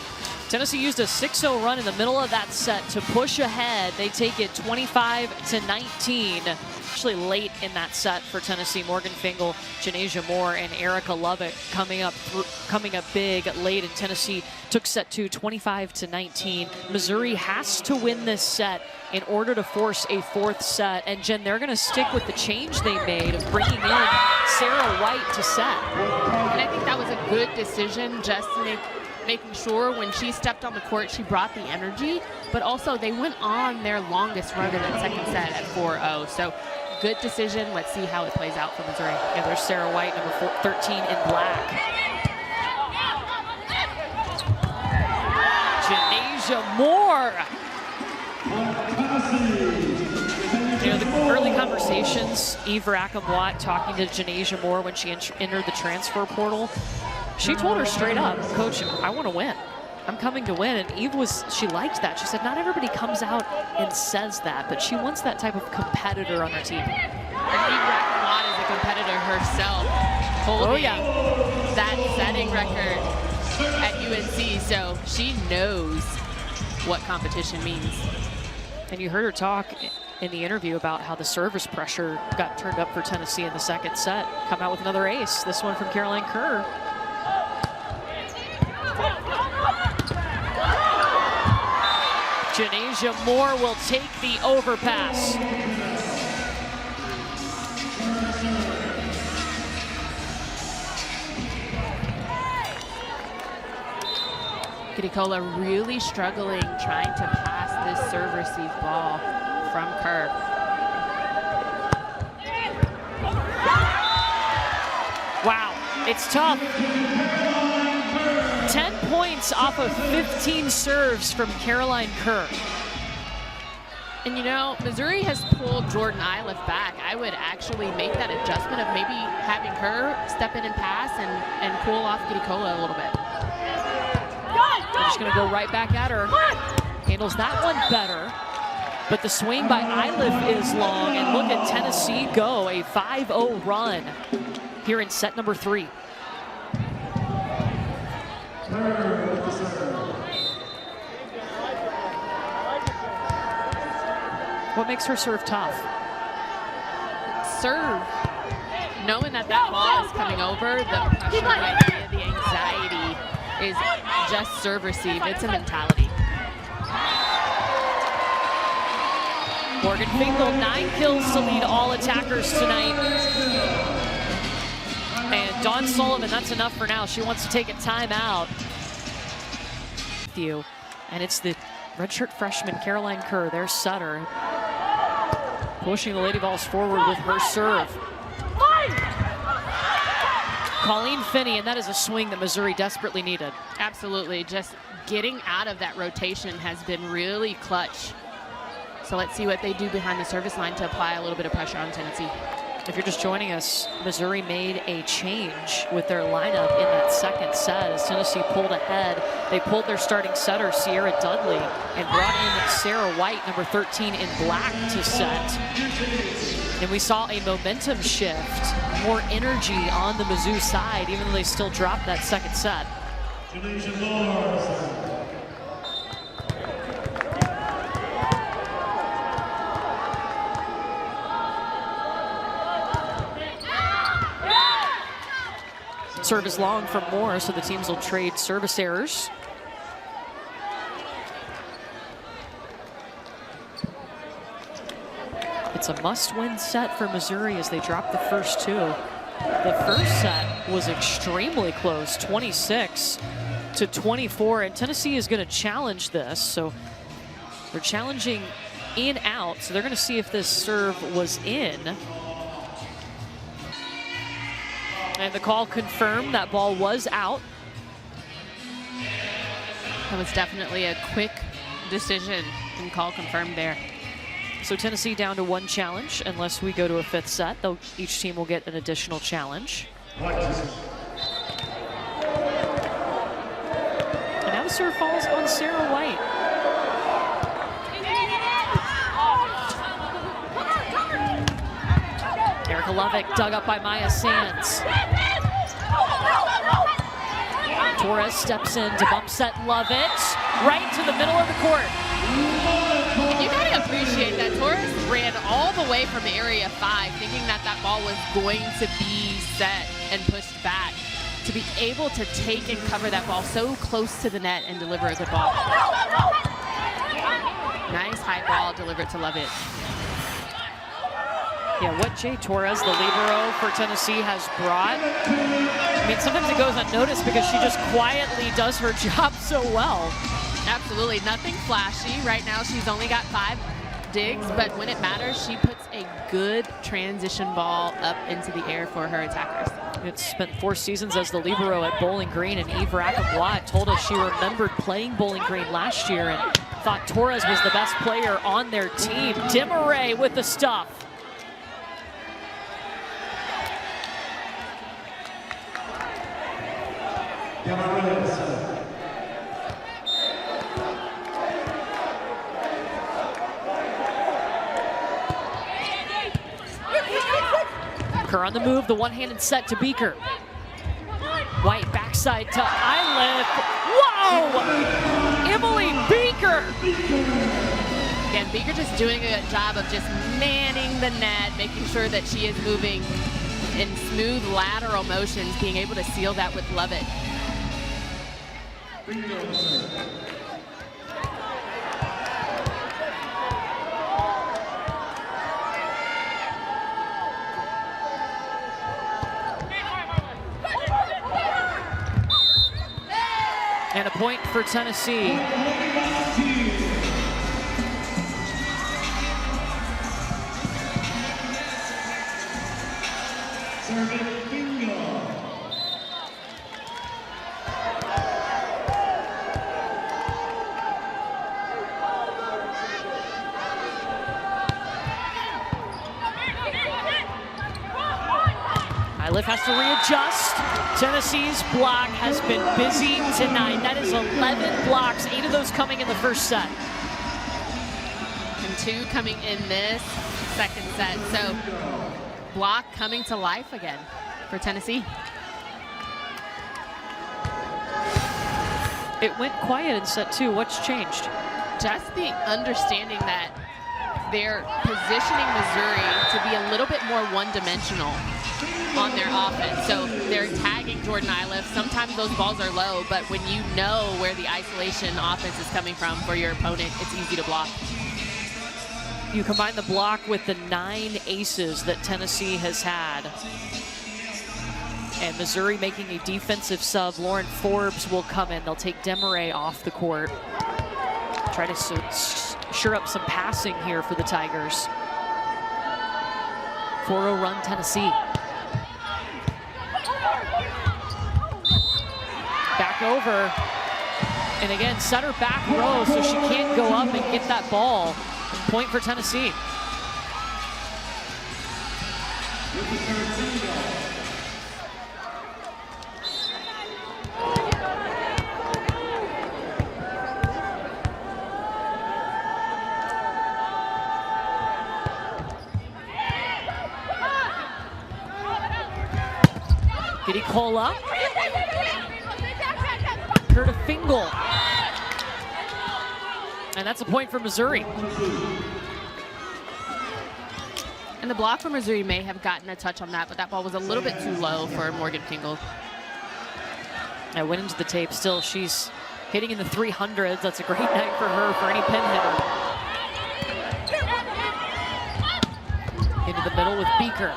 Tennessee used a 6-0 run in the middle of that set to push ahead. They take it 25-19. Actually late in that set for Tennessee. Morgan Fingal, Janasia Moore, and Erica Lovett coming up big late, and Tennessee took set 2 25-19. Missouri has to win this set in order to force a 4th set. And Jen, they're going to stick with the change they made of bringing in Sarah White to set. And I think that was a good decision, just making sure when she stepped on the court, she brought the energy, but also they went on their longest run in that second set at 4-0. So good decision. Let's see how it plays out for Missouri. And there's Sarah White, number 13 in black. Janasia Moore. You know, the early conversations, Eve Rackamwatt talking to Janasia Moore when she entered the transfer portal, she told her straight up, Coach, I want to win. I'm coming to win. And Eve she liked that. She said, not everybody comes out and says that, but she wants that type of competitor on her team. And Eve Rackamwatt is a competitor herself, holding that setting record at UNC, so she knows what competition means. And you heard her talk in the interview about how the service pressure got turned up for Tennessee in the second set. Come out with another ace, this one from Caroline Kerr. Janasia Moore will take the overpass. Kidikola really struggling trying to pass this serve-receive ball from Kerr. Wow, it's tough. 10 points off of 15 serves from Caroline Kerr. And you know, Missouri has pulled Jordan Iliff back. I would actually make that adjustment of maybe having her step in and pass and cool off Kidikola a little bit. They're just gonna go right back at her. Handles that one better. But the swing by Iliff is long, and look at Tennessee go, a 5-0 run here in set number 3. What makes her serve tough? Serve. Knowing that that ball is coming over, the pressure idea, the anxiety is just serve receive. It's a mentality. Morgan Finkel, 9 kills to lead all attackers tonight. And Dawn Sullivan, that's enough for now. She wants to take a timeout. And it's the redshirt freshman Caroline Kerr, their setter, pushing the Lady Vols forward with her serve. Colleen Finney, and that is a swing that Missouri desperately needed. Absolutely, just getting out of that rotation has been really clutch. So let's see what they do behind the service line to apply a little bit of pressure on Tennessee. If you're just joining us, Missouri made a change with their lineup in that second set as Tennessee pulled ahead. They pulled their starting setter, Sierra Dudley, and brought in Sarah White, number 13 in black, to set. And we saw a momentum shift, more energy on the Mizzou side, even though they still dropped that second set. Serve is long from Moore, so the teams will trade service errors. It's a must-win set for Missouri as they drop the first 2. The first set was extremely close, 26-24, and Tennessee is going to challenge this. So they're challenging in out, so they're going to see if this serve was in. And the call confirmed that ball was out. That was definitely a quick decision and call confirmed there. So Tennessee down to 1 challenge. Unless we go to a 5th set, each team will get an additional challenge. And now the serve falls on Sarah White. Erica Lovick dug up by Maya Sands. Torres steps in to bump set Lovett right to the middle of the court. You gotta appreciate that Torres ran all the way from area 5 thinking that that ball was going to be set and pushed back. To be able to take and cover that ball so close to the net and deliver a good ball. Nice high ball delivered to Lovett. Yeah, what Jay Torres, the libero for Tennessee, has brought, I mean, sometimes it goes unnoticed because she just quietly does her job so well. Absolutely, nothing flashy. Right now she's only got 5 digs, but when it matters, she puts a good transition ball up into the air for her attackers. It's spent 4 seasons as the libero at Bowling Green, and Eve Rackham-Watt told us she remembered playing Bowling Green last year and thought Torres was the best player on their team. Demaray with the stuff. Kerr on the move, the one-handed set to Beaker. White backside to Iliff. Whoa! Emily Beaker! Again, Beaker just doing a good job of just manning the net, making sure that she is moving in smooth lateral motions, being able to seal that with Lovett. And a point for Tennessee. Iliff has to readjust. Tennessee's block has been busy tonight. That is 11 blocks, 8 of those coming in the first set. And 2 coming in this second set. So block coming to life again for Tennessee. It went quiet in set 2. What's changed? Just the understanding that they're positioning Missouri to be a little bit more one-dimensional on their offense. So they're tagging Jordan Iliff. Sometimes those balls are low, but when you know where the isolation offense is coming from for your opponent, it's easy to block. You combine the block with the 9 aces that Tennessee has had. And Missouri making a defensive sub. Lauren Forbes will come in. They'll take Demaray off the court. Try to sure up some passing here for the Tigers. 4-0 run Tennessee. Back over. And again, setter back row, so she can't go up and get that ball. Point for Tennessee. Giddy Cola. Curta Fingal. And that's a point for Missouri. And the block for Missouri may have gotten a touch on that, but that ball was a little bit too low for Morgan Fingal. I went into the tape. Still, she's hitting in the 300s. That's a great night for her, for any pin hitter. Into the middle with Beaker.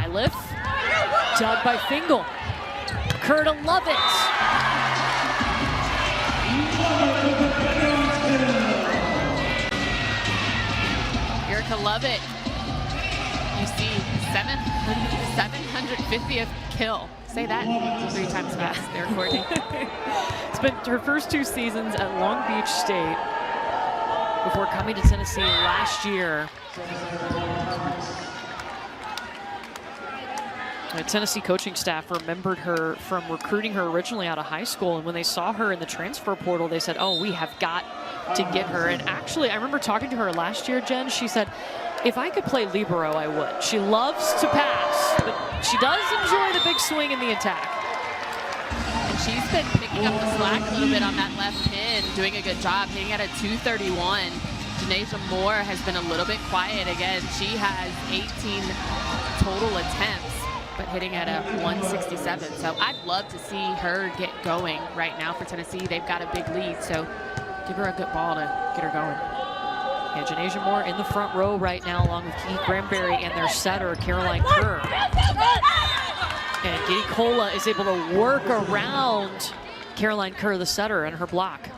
Iliff, dug by Fingal. Curta Lovett. Erica Lovett, you see 750th kill. Say that 3 times fast. They're recording. It's been her first 2 seasons at Long Beach State before coming to Tennessee last year. The Tennessee coaching staff remembered her from recruiting her originally out of high school, and when they saw her in the transfer portal, they said, oh, we have got to get her. And actually, I remember talking to her last year, Jen. She said, if I could play libero, I would. She loves to pass, but she does enjoy the big swing in the attack. And she's been picking up the slack a little bit on that left pin, doing a good job, hitting at a 231. Janasia Moore has been a little bit quiet again. She has 18 total attempts, but hitting at a 167. So I'd love to see her get going right now for Tennessee. They've got a big lead, so give her a good ball to get her going. Yeah, Janasia Moore in the front row right now, along with Kiki Granberry and their setter, Caroline Kerr. And Giddy Cola is able to work around Caroline Kerr, the setter, and her block.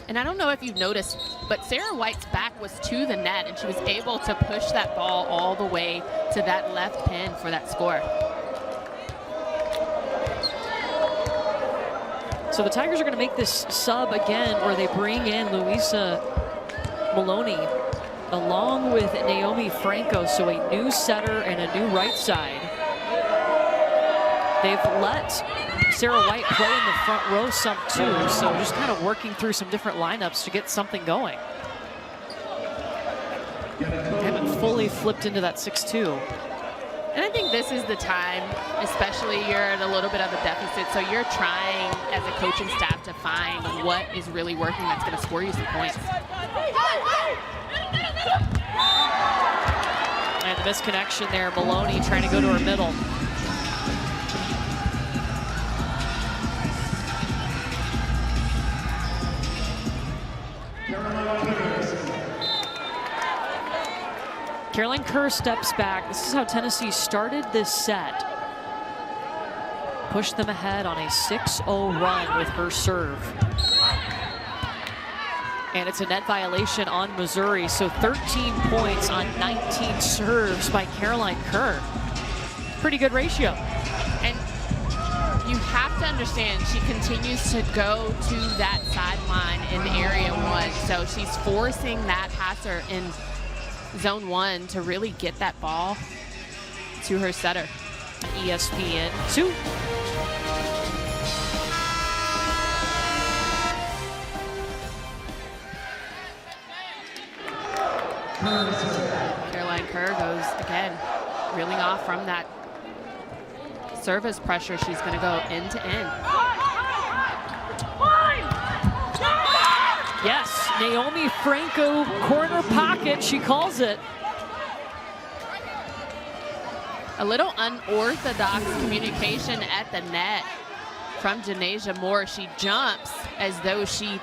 And I don't know if you've noticed, but Sarah White's back was to the net, and she was able to push that ball all the way to that left pin for that score. So the Tigers are going to make this sub again, where they bring in Louisa Maloney along with Naomi Franco, so a new setter and a new right side. They've let Sarah White play in the front row some too, so just kind of working through some different lineups to get something going. They haven't fully flipped into that 6-2. And I think this is the time, especially you're at a little bit of a deficit, so you're trying as a coaching staff to find what is really working that's going to score you some points. And the misconnection there, Maloney trying to go to her middle. Caroline Kerr steps back. This is how Tennessee started this set. Pushed them ahead on a 6-0 run with her serve. And it's a net violation on Missouri, so 13 points on 19 serves by Caroline Kerr. Pretty good ratio. And you have to understand, she continues to go to that sideline in area 1, so she's forcing that passer in zone 1 to really get that ball to her setter. ESPN 2. Caroline Kerr goes again, reeling off from that service pressure. She's going to go end to end. Yes, Naomi Franco corner pocket, she calls it. A little unorthodox communication at the net from Janasia Moore. She jumps as though she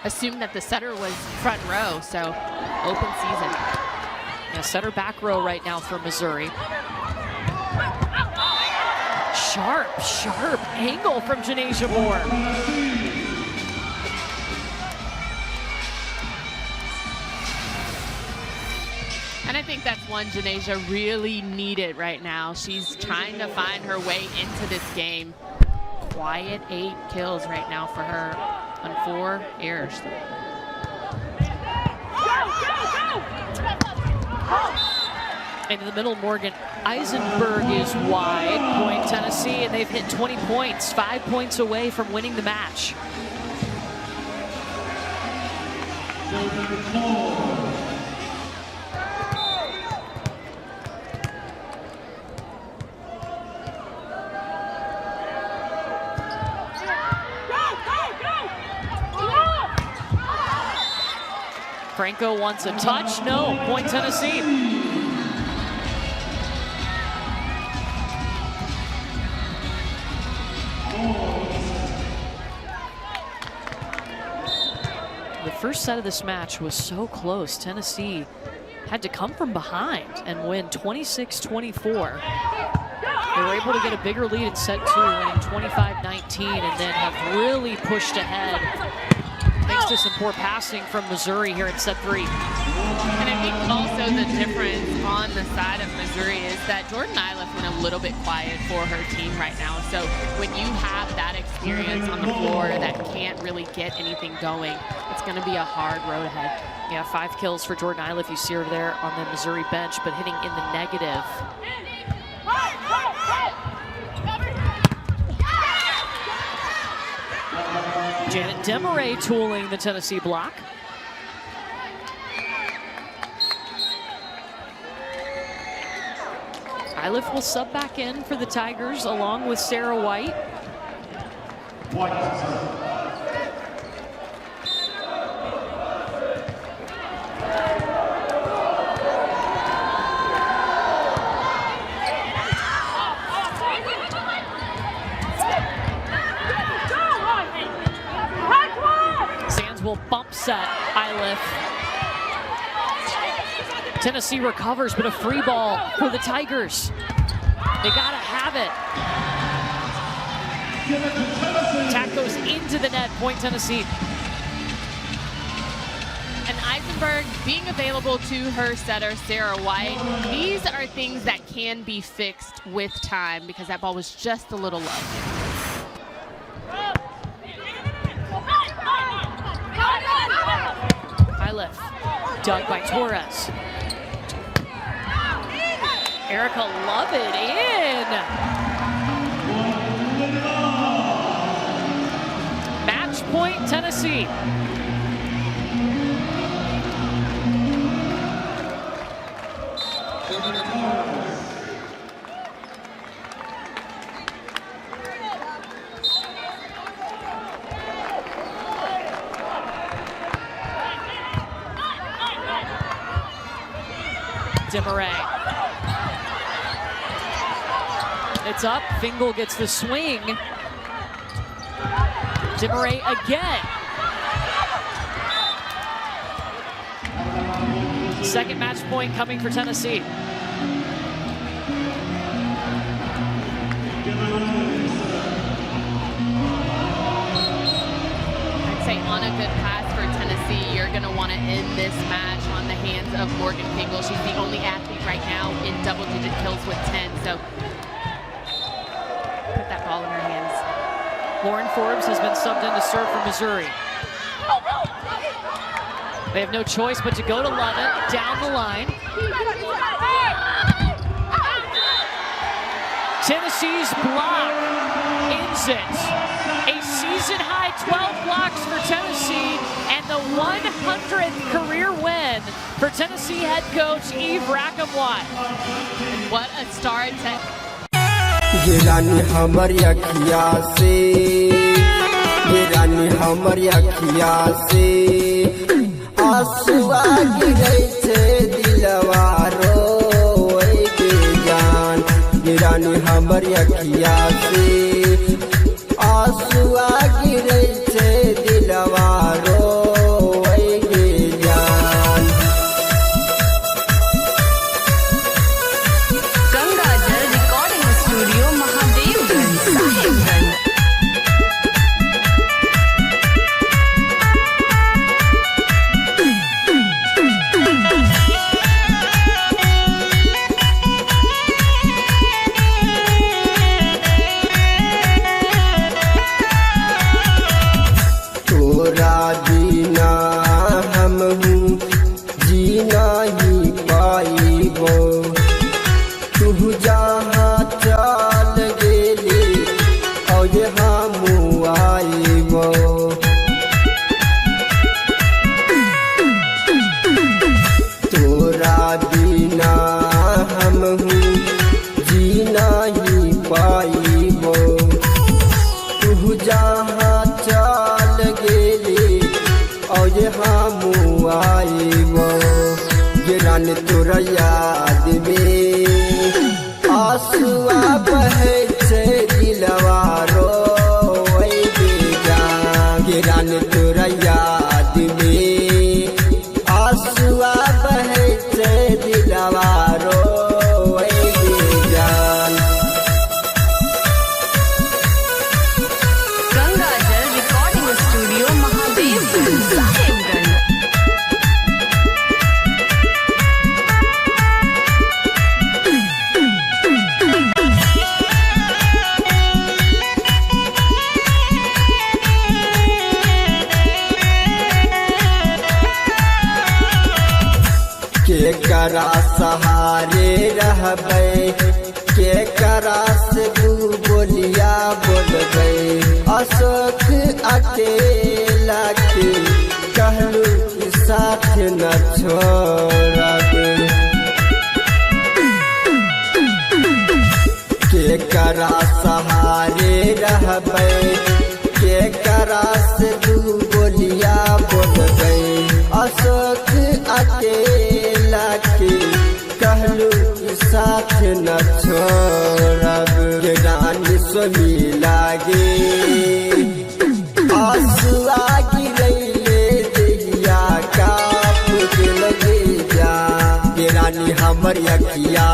assumed that the setter was front row, so open season. Yeah, setter back row right now for Missouri. Sharp angle from Janasia Moore. And I think that's one Janasia really needed right now. She's trying to find her way into this game. Quiet 8 kills right now for her on 4 errors. Into the middle, Morgan Eisenberg is wide. Point Tennessee, and they've hit 20 points, 5 points away from winning the match. Franco wants a touch. No, point Tennessee. The first set of this match was so close. Tennessee had to come from behind and win 26-24. They were able to get a bigger lead in set 2, winning 25-19, and then have really pushed ahead thanks to some poor passing from Missouri here in set 3. And I think also the difference on the side of Missouri is that Jordan Iliff went a little bit quiet for her team right now. So when you have that experience on the floor that can't really get anything going, it's going to be a hard road ahead. Yeah, 5 kills for Jordan Iliff. You see her there on the Missouri bench, but hitting in the negative. Janet Demaray tooling the Tennessee block. Iliff will sub back in for the Tigers along with Sarah White. Will bump set Iliff. Tennessee recovers, but a free ball for the Tigers. They gotta have it. Attack goes into the net, point Tennessee. And Eisenberg being available to her setter, Sarah White. These are things that can be fixed with time because that ball was just a little low. Iliff, dug by Torres. Erica Lovett in. Match point, Tennessee. Demaray. It's up. Fingal gets the swing. Demaray again. Second match point coming for Tennessee. I'd say on a good pass for Tennessee, you're going to want to end this match on the hands of Morgan Fingal. She's the only athlete right now in double-digit kills with 10, so put that ball in her hands. Lauren Forbes has been subbed in to serve for Missouri. They have no choice but to go to Lovett, down the line. Tennessee's block ends it. A season-high 12 blocks for Tennessee and the 100th career win for Tennessee head coach Eve Rackham-Watt. And what a start to गिरानी हमारी अखिया से गिरानी हमारी अखिया से आंसुआ गिरे थे दिलवारो के जान गिरानी हमारी अखिया से आंसुआ गिरे थे दिलवारो के जान गंगाजल रिकॉर्डिंग स्टूडियो महादेवगंज साहेबगंज तोरा बिना हम जीना ही पाइबो तू जहाँ चल गेली और हम आइबो तोरा बिना हम जीना ही पाइबो तू जहाँ चल गेली और हम आइबो गिरान तोरा याद में आंसुआ बहे छे दिलवारो गिरान तोरा याद में आंसुआ बहे छे दिलवारो जान गंगाजल रिकॉर्डिंग स्टूडियो महादेवगंज साहेबगंज के करा सहारे रहबै के करा से दू बोलिया बोलबै अशोक अकेला के कहलू कि साथ न छोड़ब के करा सहारे रहबै के करा से दू बोलिया बोलबै अशोक अकेला के कहलू कि साथ न छोड़ब के रानी स्वामी लागे आंसुआ गिरैले देहिया काप के लगे जा के रानी हमर अखिया